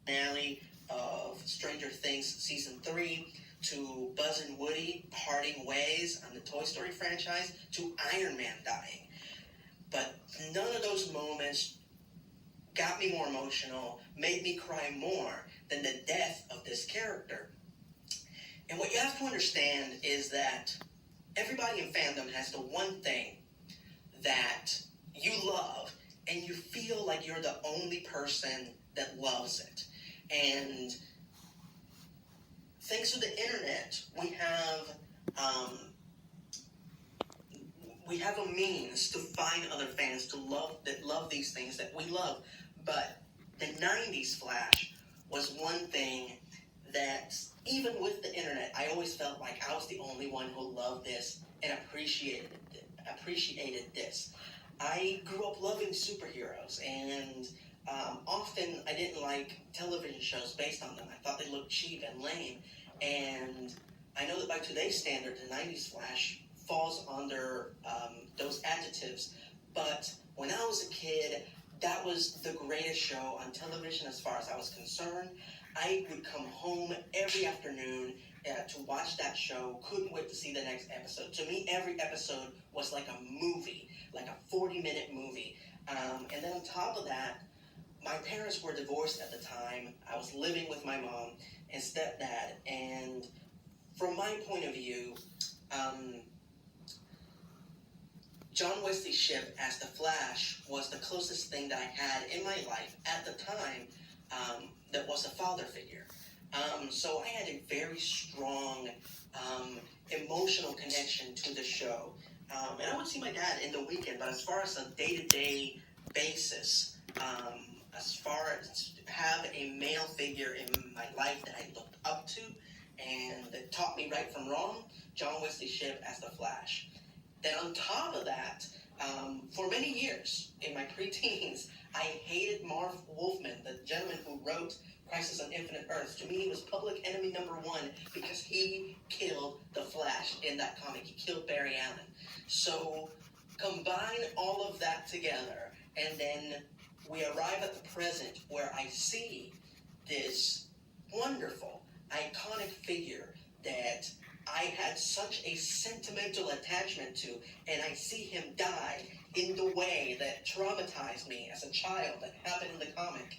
finale of Stranger Things Season 3, to Buzz and Woody parting ways on the Toy Story franchise, to Iron Man dying. But none of those moments got me more emotional, made me cry more than the death of this character. And what you have to understand is that everybody in fandom has the one thing that you love, and you feel like you're the only person that loves it. And thanks to the internet, we have a means to find other fans that love these things that we love. But the 90s Flash was one thing that, even with the internet, I always felt like I was the only one who loved this and appreciated this. I grew up loving superheroes, and often I didn't like television shows based on them. I thought they looked cheap and lame, and I know that by today's standard, the 90s Flash falls under those adjectives. But when I was a kid, that was the greatest show on television as far as I was concerned. I would come home every afternoon to watch that show. Couldn't wait to see the next episode. To me, every episode was like a movie, like a 40-minute movie. And then on top of that, my parents were divorced at the time. I was living with my mom and stepdad. And from my point of view, John Wesley Shipp as the Flash was the closest thing that I had in my life at the time that was a father figure. So I had a very strong emotional connection to the show. And I would see my dad in the weekend, but as far as a day-to-day basis, as far as have a male figure in my life that I looked up to and that taught me right from wrong, John Wesley Shipp as the Flash. Then on top of that, for many years in my preteens, I hated Marv Wolfman, the gentleman who wrote Crisis on Infinite Earths. To me, he was public enemy number one because he killed the Flash in that comic. He killed Barry Allen. So combine all of that together, and then we arrive at the present where I see this wonderful, iconic figure that I had such a sentimental attachment to, and I see him die in the way that traumatized me as a child that happened in the comic.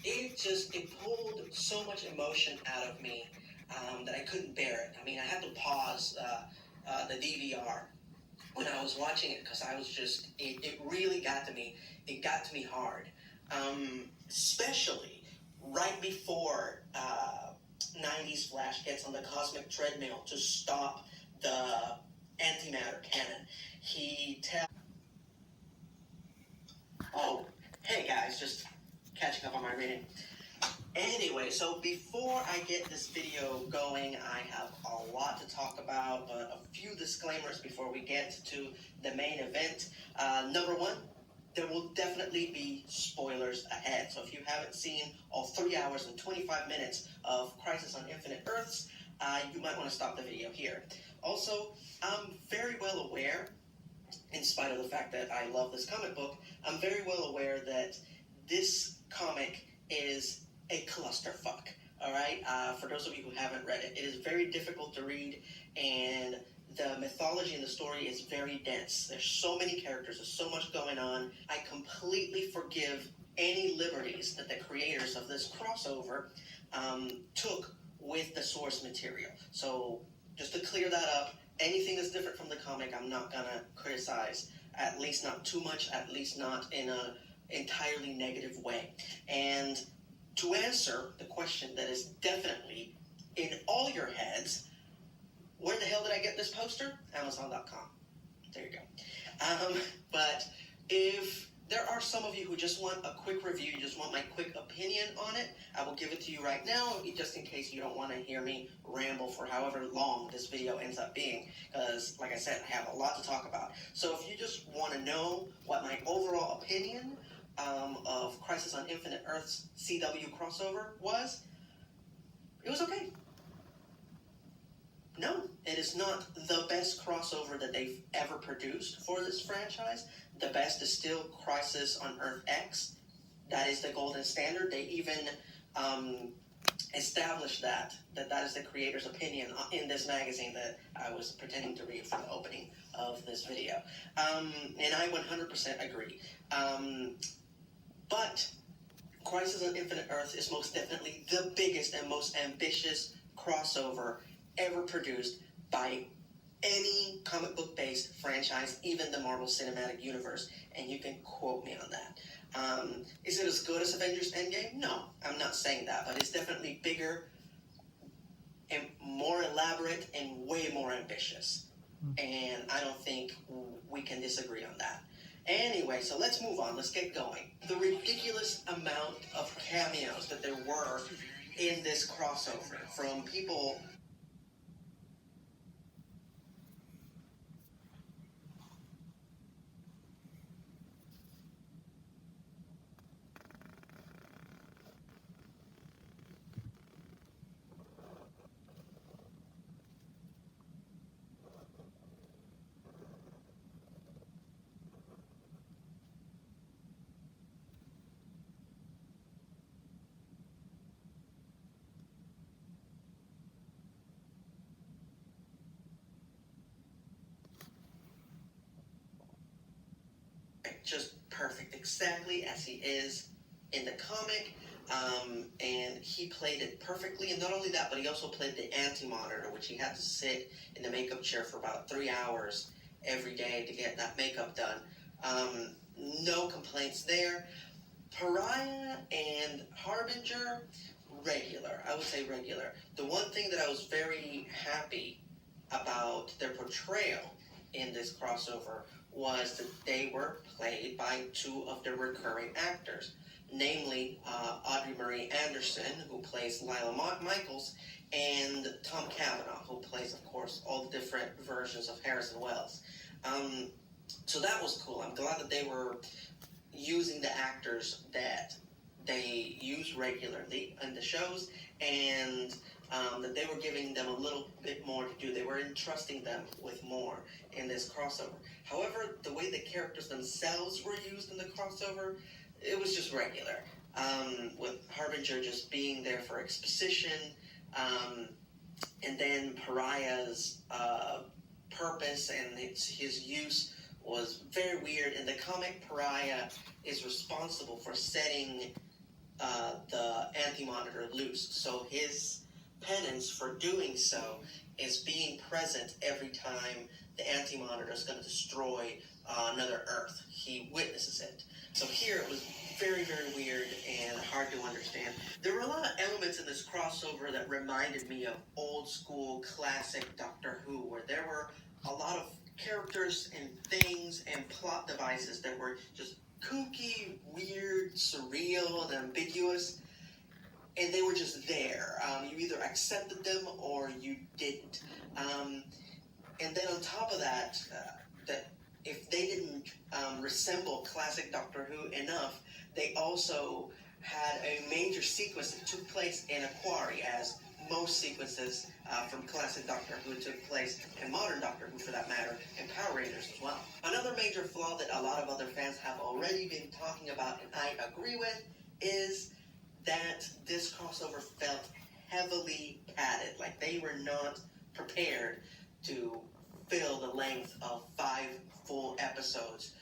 It pulled so much emotion out of me that I couldn't bear it. I mean, I had to pause the DVR when I was watching it because I was just, it really got to me. It got to me hard. Especially right before 90s Flash gets on the cosmic treadmill to stop the antimatter cannon. He tells... Oh, hey guys, just catching up on my reading. Anyway, so before I get this video going, I have a lot to talk about, but a few disclaimers before we get to the main event. Number one, there will definitely be spoilers ahead. So if you haven't seen all 3 hours and 25 minutes of Crisis on Infinite Earths, you might want to stop the video here. Also, I'm very well aware, in spite of the fact that I love this comic book, I'm very well aware that this comic is a clusterfuck. All right? For those of you who haven't read it, it is very difficult to read, and the mythology in the story is very dense. There's so many characters, there's so much going on. I completely forgive any liberties that the creators of this crossover took with the source material. So just to clear that up, anything that's different from the comic, I'm not gonna criticize, at least not too much, at least not in an entirely negative way. And to answer the question that is definitely in all your heads, where the hell did I get this poster? Amazon.com. There you go. But if there are some of you who just want a quick review, you just want my quick opinion on it, I will give it to you right now, just in case you don't want to hear me ramble for however long this video ends up being, because, like I said, I have a lot to talk about. So if you just want to know what my overall opinion of Crisis on Infinite Earths CW crossover was, it was okay. No, it is not the best crossover that they've ever produced for this franchise. The best is still Crisis on Earth X. that is the golden standard. They even established that is the creator's opinion in this magazine that I was pretending to read for the opening of this video. And I 100% agree. But Crisis on Infinite Earth is most definitely the biggest and most ambitious crossover ever produced by any comic book based franchise, even the Marvel Cinematic Universe, and you can quote me on that. Is it as good as Avengers Endgame? No, I'm not saying that, but it's definitely bigger and more elaborate and way more ambitious. And I don't think we can disagree on that. Anyway, so let's move on. Let's get going. The ridiculous amount of cameos that there were in this crossover from people. Just perfect, exactly as he is in the comic, and he played it perfectly. And not only that, but he also played the anti-monitor, which he had to sit in the makeup chair for about 3 hours every day to get that makeup done. No complaints there. Pariah and Harbinger, regular. I would say regular. The one thing that I was very happy about their portrayal in this crossover was that they were played by two of the recurring actors, namely Audrey Marie Anderson, who plays Lila Michaels, and Tom Cavanaugh, who plays, of course, all the different versions of Harrison Wells. So that was cool. I'm glad that they were using the actors that they use regularly in the shows, and that they were giving them a little bit more to do. They were entrusting them with more in this crossover. However, the way the characters themselves were used in the crossover, it was just regular. With Harbinger just being there for exposition, and then Pariah's purpose and his use was very weird. In the comic, Pariah is responsible for setting the anti-monitor loose. So his penance for doing so is being present every time the anti-monitor is going to destroy another Earth. He witnesses it. So here it was very, very weird and hard to understand. There were a lot of elements in this crossover that reminded me of old school classic Doctor Who, where there were a lot of characters and things and plot devices that were just kooky, weird, surreal, and ambiguous. And they were just there. You either accepted them or you didn't. And then on top of that, that if they didn't resemble classic Doctor Who enough, they also had a major sequence that took place in a quarry, as most sequences from classic Doctor Who took place, and modern Doctor Who for that matter, and Power Rangers as well. Another major flaw that a lot of other fans have already been talking about, and I agree with, is that this crossover felt heavily padded. Like they were not prepared to fill the length of 5 full episodes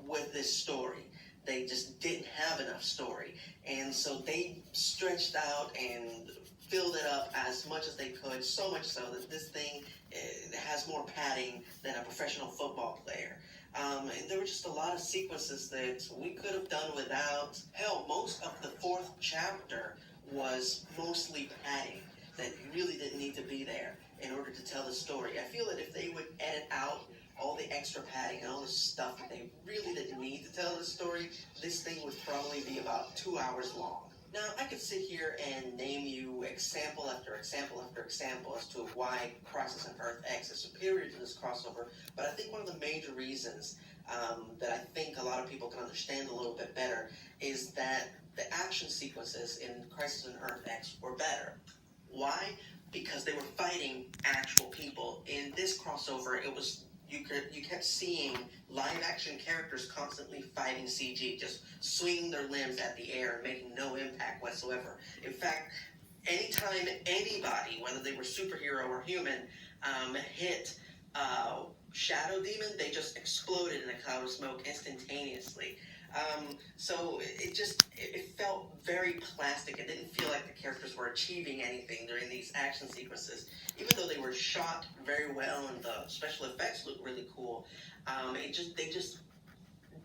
with this story. They just didn't have enough story. And so they stretched out and filled it up as much as they could, so much so that this thing has more padding than a professional football player. And there were just a lot of sequences that we could have done without. Hell, most of the 4th chapter was mostly padding that really didn't need to be there in order to tell the story. I feel that if they would edit out all the extra padding and all the stuff that they really didn't need to tell the story, this thing would probably be about 2 hours long. Now, I could sit here and name you example after example after example as to why Crisis on Earth X is superior to this crossover, but I think one of the major reasons that I think a lot of people can understand a little bit better is that the action sequences in Crisis on Earth X were better. Why? Because they were fighting actual people. In this crossover, it was you kept seeing live action characters constantly fighting CG, just swinging their limbs at the air and making no impact whatsoever. In fact, anytime anybody, whether they were superhero or human, hit Shadow Demon, they just exploded in a cloud of smoke instantaneously. So it felt very plastic. It didn't feel like the characters were achieving anything during these action sequences. Even though they were shot very well and the special effects looked really cool, they just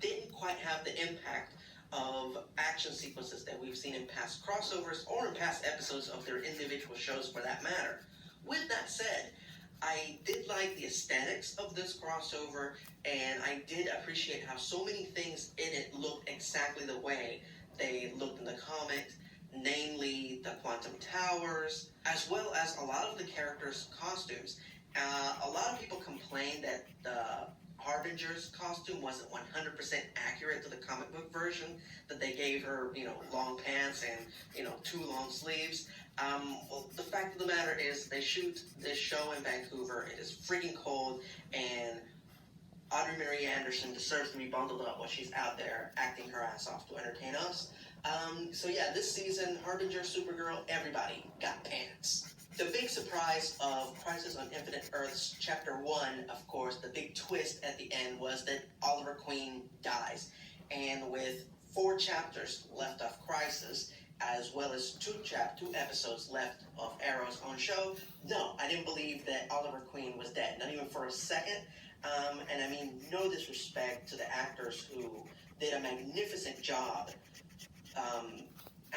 didn't quite have the impact of action sequences that we've seen in past crossovers or in past episodes of their individual shows for that matter. With that said, I did like the aesthetics of this crossover, and I did appreciate how so many things in it looked exactly the way they looked in the comics, namely the quantum towers, as well as a lot of the characters' costumes. A lot of people complained that the Harbinger's costume wasn't 100% accurate to the comic book version, that they gave her, long pants and, too long sleeves. Well, the fact of the matter is they shoot this show in Vancouver. It is freaking cold, and Audrey Marie Anderson deserves to be bundled up while she's out there acting her ass off to entertain us. So yeah, this season, Harbinger, Supergirl, everybody got pants. The big surprise of Crisis on Infinite Earths Chapter 1, of course, the big twist at the end was that Oliver Queen dies. And with 4 chapters left of Crisis, as well as 2 episodes left of Arrow's own show, no, I didn't believe that Oliver Queen was dead, not even for a second. And I mean, no disrespect to the actors who did a magnificent job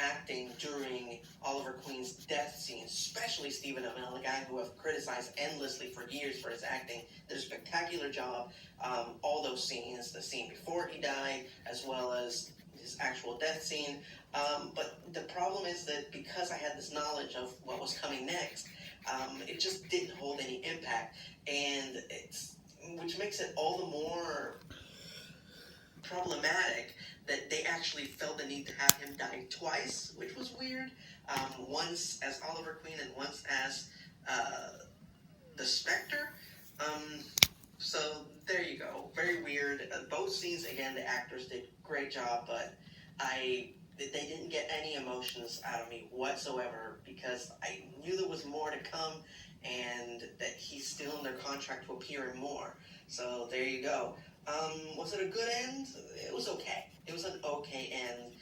acting during Oliver Queen's death scene, especially Stephen Amell, a guy who I've criticized endlessly for years for his acting. Did a spectacular job. All those scenes, the scene before he died, as well as his actual death scene. But the problem is that because I had this knowledge of what was coming next, it just didn't hold any impact, and which makes it all the more problematic that they actually felt the need to have him die twice, which was weird. Once as Oliver Queen and once as the Spectre. So there you go. Very weird. Both scenes, again, the actors did a great job, but they didn't get any emotions out of me whatsoever because I knew there was more to come and that he's still in their contract to appear in more. So there you go. Was it a good end? It was okay. It was an okay end.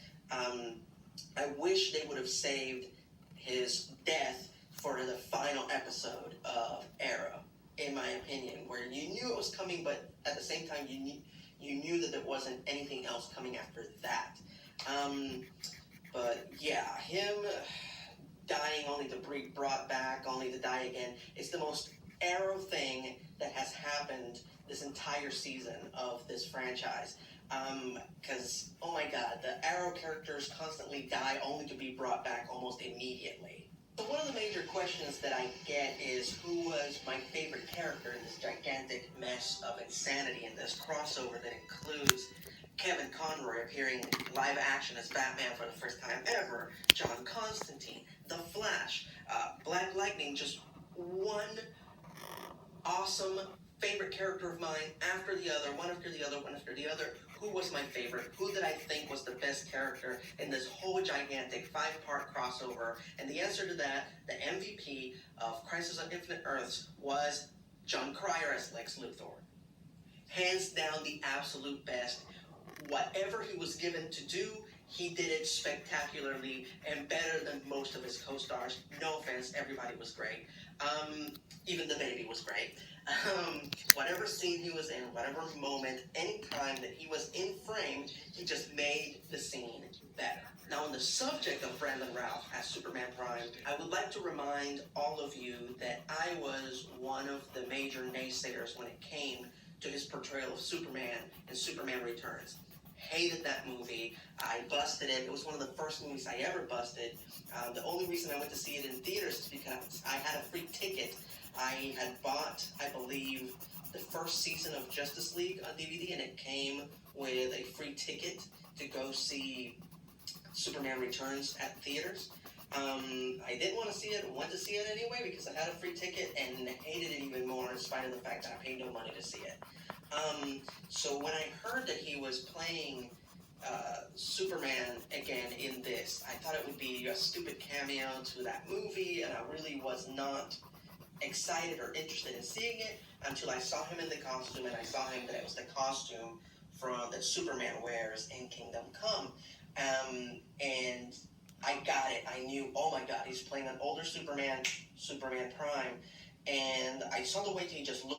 I wish they would have saved his death for the final episode of Arrow, in my opinion, where you knew it was coming, but at the same time you knew that there wasn't anything else coming after that. But yeah, him dying only to be brought back, only to die again, is the most Arrow thing that has happened this entire season of this franchise. Because, oh my god, the Arrow characters constantly die only to be brought back almost immediately. So one of the major questions that I get is who was my favorite character in this gigantic mess of insanity in this crossover that includes Kevin Conroy appearing live action as Batman for the first time ever, John Constantine, The Flash, Black Lightning, just one awesome favorite character of mine after the other, one after the other, one after the other. Who was my favorite? Who did I think was the best character in this whole gigantic 5-part crossover? And the answer to that, the MVP of Crisis on Infinite Earths, was Jon Cryer as Lex Luthor. Hands down the absolute best. Whatever he was given to do, he did it spectacularly and better than most of his co-stars. No offense, everybody was great. Even the baby was great. Whatever scene he was in, whatever moment, any time that he was in frame, he just made the scene better. Now, on the subject of Brandon Routh as Superman Prime, I would like to remind all of you that I was one of the major naysayers when it came to his portrayal of Superman in Superman Returns. Hated that movie. I busted it. It was one of the first movies I ever busted. The only reason I went to see it in theaters is because I had a free ticket. I had bought, I believe, the first season of Justice League on DVD, and it came with a free ticket to go see Superman Returns at theaters. I didn't want to see it, went to see it anyway because I had a free ticket and hated it even more in spite of the fact that I paid no money to see it. So when I heard that he was playing Superman again in this, I thought it would be a stupid cameo to that movie, and I really was not excited or interested in seeing it until I saw him in the costume, and I saw him that it was the costume from that Superman wears in Kingdom Come. And I got it. I knew, oh my god, he's playing an older Superman, Superman Prime, and I saw the way he just looked